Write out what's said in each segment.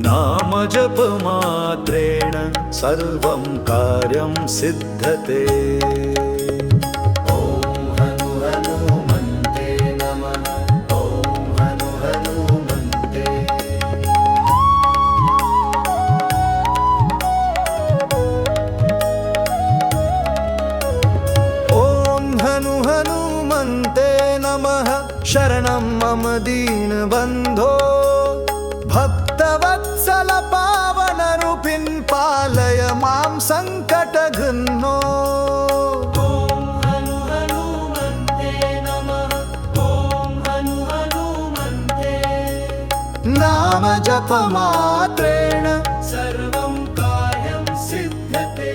नामजपमात्रेण सर्वं कार्यं सिद्धते। शरणं मम दीनबन्धो भक्तवत्सल पावनरूपिन् पालय मां सङ्कटघ्नो। ॐ हनु हनुमन्ते नमः। ॐ हनु हनुमन्ते। नामजपमात्रेण सर्वं कार्यं सिद्धते।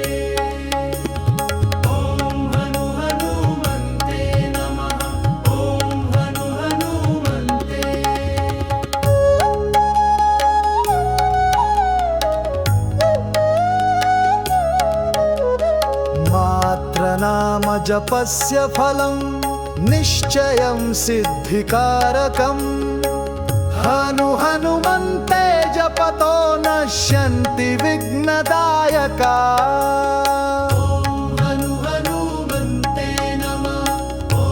नामजपस्य फलं निश्चयं सिद्धिकारकम्। हनु हनुमन्ते जपतो नश्यन्ति विघ्नदायका। ॐ हनु हनुमन्ते नमः। ॐ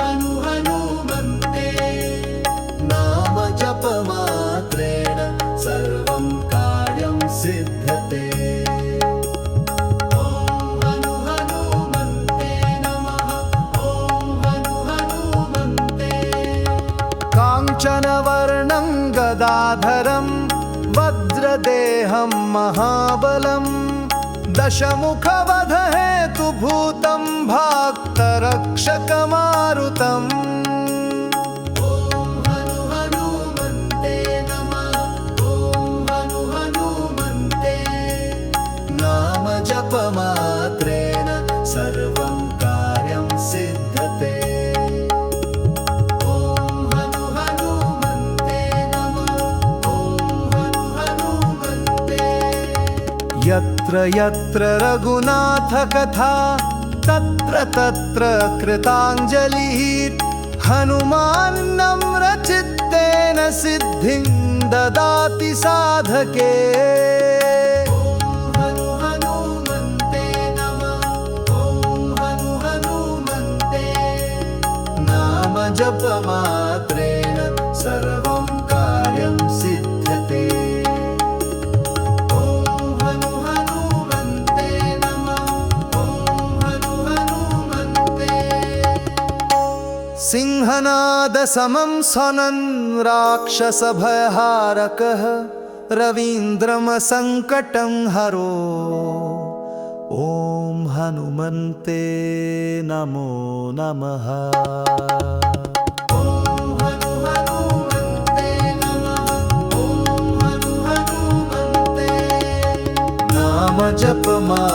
हनु हनुमन्ते। नामजपमात्रेण सर्वं कार्यं सिद्धते। काञ्चनवर्णं गदाधरं वज्रदेहं महाबलं दशमुखवधहेतुभूतं भक्तरक्षकमारुतम्। ॐ हनु हनुमन्ते नमः। ॐ हनु हनुमन्ते। नामजपमात्रेण सर्वं कार्यं सिद्धते। यत्र यत्र रघुनाथकथा तत्र तत्र कृताञ्जलिः। हनुमान् नम्रचित्तेन सिद्धिं ददाति साधके। ॐ हनु हनुमन्ते नमः। ॐ हनु हनुमन्ते। नामजपमात्रेण सर्वं कार्यं सिद्धते। सिंहनादसमं स्वनन् राक्षसभयहारकः रवीन्द्रमसङ्कटं हरो। ॐ हनुमन्ते नमो नमः। ॐ हनु हनुमन्ते नमः। ॐ हनु हनुमन्ते। नामजपमात्रेण